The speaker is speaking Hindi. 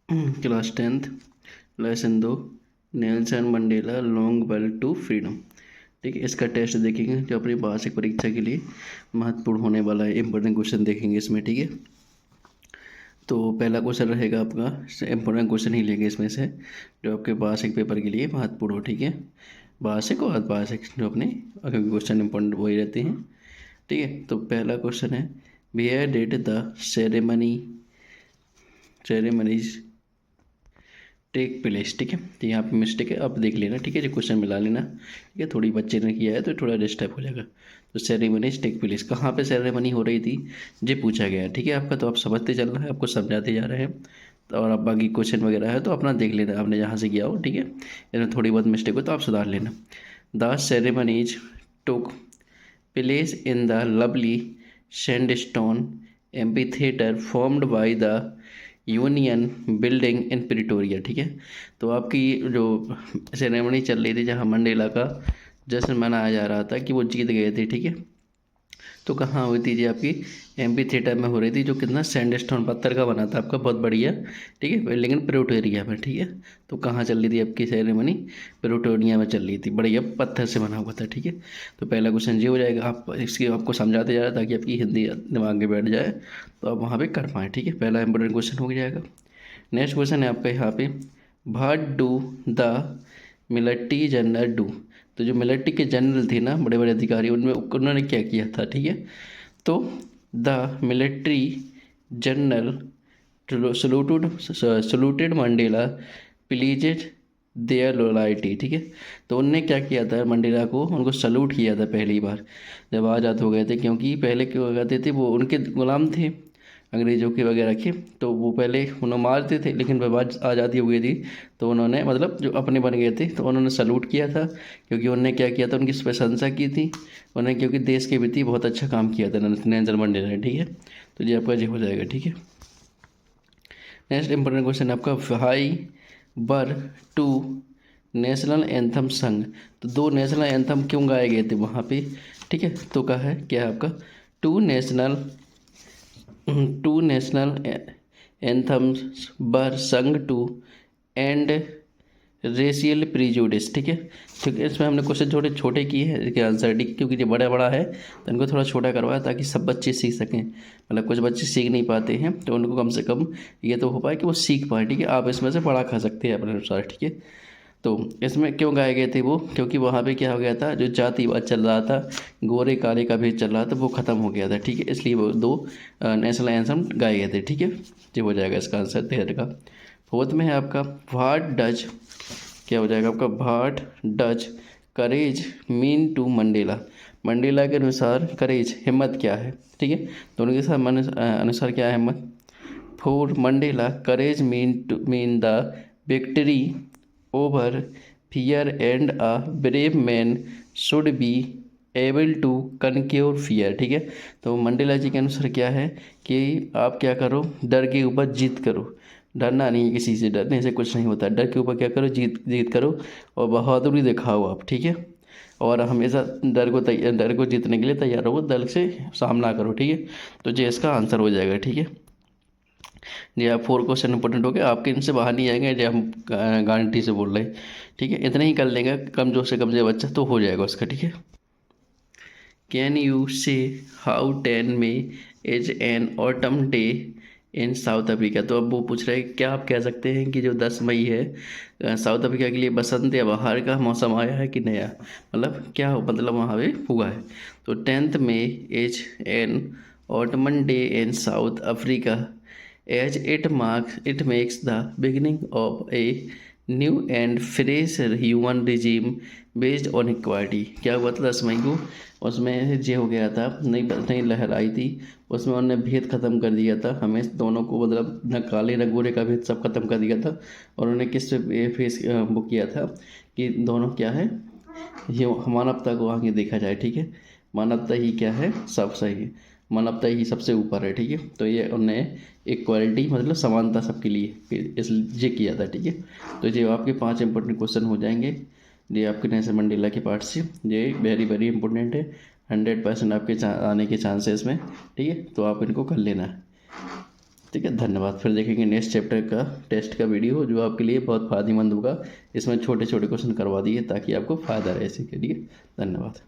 Class 10th lesson 2 Nelson Mandela long walk to freedom. ठीक है, इसका टेस्ट देखेंगे जो अपनी वार्षिक परीक्षा के लिए महत्वपूर्ण होने वाला है। इंपॉर्टेंट क्वेश्चन देखेंगे इसमें। ठीक है, तो पहला क्वेश्चन रहेगा आपका, इंपॉर्टेंट क्वेश्चन ही लेंगे इसमें से जो आपके वार्षिक पेपर के लिए महत्वपूर्ण हो। ठीक है, वार्षिक और अर्धवार्षिक जो अपने क्वेश्चन इंपॉर्टेंट वही रहते हैं। ठीक है, तो पहला क्वेश्चन है, where did the ceremonies take place. ठीक है, तो यहाँ पे मिस्टेक है, आप देख लेना। ठीक है, जो क्वेश्चन मिला लेना। ठीक है, थोड़ी बच्चे ने किया है तो थोड़ा डिस्टर्ब हो जाएगा। तो सेरेमनीज टेक प्लेस, कहाँ पे सेरेमनी हो रही थी ये पूछा गया है। ठीक है, आपका तो आप समझते चल रहा है, आपको समझाते जा रहे हैं। तो और आप बाकी क्वेश्चन वगैरह है तो अपना देख लेना, आपने जहाँ से किया हो। ठीक है, इसमें थोड़ी बहुत मिस्टेक हो तो आप सुधार लेना। The ceremonies took place in the lovely sandstone amphitheatre formed by the union building in Pretoria. ठीक है, तो आपकी जो सेरेमनी चल रही थी जहाँ मंडेला का जश्न मनाया जा रहा था कि वो जीत गए थे। ठीक है, तो कहाँ हुई थी जी, आपकी एम्पी थिएटर में हो रही थी, जो कितना सैंडस्टोन पत्थर का बना था आपका, बहुत बढ़िया। ठीक है, लेकिन प्रिटोरिया में। ठीक है, तो कहाँ चल रही थी आपकी सेरेमनी, प्रिटोरिया में चल रही थी, बढ़िया पत्थर से बना हुआ था। ठीक है, तो पहला क्वेश्चन ये हो जाएगा। आप इसकी आपको समझाते जा रहा ताकि आपकी हिंदी दिमाग में बैठ जाए तो आप वहाँ पर कर पाएँ। ठीक है, पहला इंपॉर्टेंट क्वेश्चन हो जाएगा। नेक्स्ट क्वेश्चन है आपका यहाँ पे, what do the military general do. तो जो मिलिट्री के जनरल थे ना, बड़े बड़े अधिकारी, उनमें उन्होंने क्या किया था। ठीक है, तो the military general saluted Mandela pledged their loyalty. ठीक है, तो उनने क्या किया था, मंडेला को उनको सलूट किया था पहली बार जब आज़ाद हो गए थे, क्योंकि पहले क्यों कहते थे, वो उनके गुलाम थे अंग्रेज़ों के वगैरह के। तो वो पहले उन्हें मारते थे, लेकिन जब आज़ादी हो गई थी तो उन्होंने मतलब जो अपने बन गए थे तो उन्होंने सलूट किया था, क्योंकि उन्होंने क्या किया था, उनकी प्रशंसा की थी उन्हें, क्योंकि देश के प्रति बहुत अच्छा काम किया था नेल्सन मंडेला ने। ठीक है, तो ये आपका ये हो जाएगा। ठीक है, नेक्स्ट इंपॉर्टेंट क्वेश्चन आपका, हाई बर टू नेशनल एंथम संग। तो दो नेशनल एंथम क्यों गाए गए थे वहाँ पे। ठीक है, तो क्या है आपका, टू नेशनल एंथम्स बर संग टू एंड रेशियल प्रीजुडिस। ठीक है, क्योंकि इसमें हमने क्वेश्चन छोटे छोटे किए हैं इसके आंसर। ठीक, क्योंकि ये बड़ा बड़ा है तो इनको थोड़ा छोटा करवाया ताकि सब बच्चे सीख सकें। मतलब कुछ बच्चे सीख नहीं पाते हैं तो उनको कम से कम ये तो हो पाए कि वो सीख पाए। ठीक है, आप इसमें से पढ़ा खा सकते हैं अपने अनुसार। ठीक है, तो इसमें क्यों गाए गए थे वो, क्योंकि वहाँ पे क्या हो गया था, जो जातिवाद चल रहा था, गोरे काले का भेद चल रहा था, वो ख़त्म हो गया था। ठीक है, इसलिए वो दो नेशनल एंथम गाए गए थे। ठीक है, ये हो जाएगा इसका आंसर तेरह का। फोर्थ में है आपका, व्हाट डज, क्या हो जाएगा आपका, what does courage mean to Mandela. Mandela के अनुसार करेज हिम्मत क्या है। ठीक है, तो उनके साथ अनुसार क्या है हिम्मत। For Mandela courage mean the victory over fear and a brave man should be able to conquer fear. ठीक है, तो मंडेला जी के अनुसार क्या है कि आप क्या करो, डर के ऊपर जीत करो। डरना नहीं है किसी से, डरने से कुछ नहीं होता। डर के ऊपर क्या करो, जीत जीत करो और बहादुरी दिखाओ आप। ठीक है, और हमेशा डर को जीतने के लिए तैयार रहो, डर से सामना करो। ठीक है, तो ये इसका आंसर हो जाएगा। ठीक है, जी आप फोर क्वेश्चन इंपॉर्टेंट हो गए आपके, इनसे बाहर नहीं आएंगे जो हम गारंटी से बोल रहे हैं। ठीक है, इतना ही कर लेंगे, कमजोर से कमजोर बच्चा तो हो जाएगा उसका। ठीक है, कैन यू से हाउ 10 में is an autumn day in south Africa. तो अब वो पूछ रहे हैं क्या आप कह सकते हैं कि जो 10 मई है साउथ अफ्रीका के लिए बसंत या बहार का मौसम आया है कि नया, मतलब क्या हो, मतलब वहाँ पे हुआ है। तो 10th में is an ottoman day in south Africa as it makes the beginning of a new and fresh human regime based on equality। क्या हुआ था 10 मई को, उसमें ये हो गया था, नई लहर आई थी, उसमें उन्होंने भेद ख़त्म कर दिया था, हमें दोनों को मतलब न काले न गोरे का भेद सब खत्म कर दिया था। और उन्होंने किस पे फेस वो किया था कि दोनों क्या है, ये मानवता को आगे देखा जाए। ठीक है, मानवता ही क्या है, सब सही है, मानवता ही सबसे ऊपर है। ठीक है, तो ये उन्होंने इक्वालिटी मतलब समानता सबके लिए इस ये किया था। ठीक है, तो ये आपके 5 इंपॉर्टेंट क्वेश्चन हो जाएंगे ये आपके नेल्सन मंडेला के पार्ट से। ये वेरी वेरी इंपॉर्टेंट है, 100% आपके आने के चांसेस में। ठीक है, तो आप इनको कर लेना है। ठीक है, धन्यवाद। फिर देखेंगे नेक्स्ट चैप्टर का टेस्ट का वीडियो जो आपके लिए बहुत फायदेमंद होगा। इसमें छोटे छोटे क्वेश्चन करवा दिए ताकि आपको फ़ायदा रहे इसी के लिए। धन्यवाद।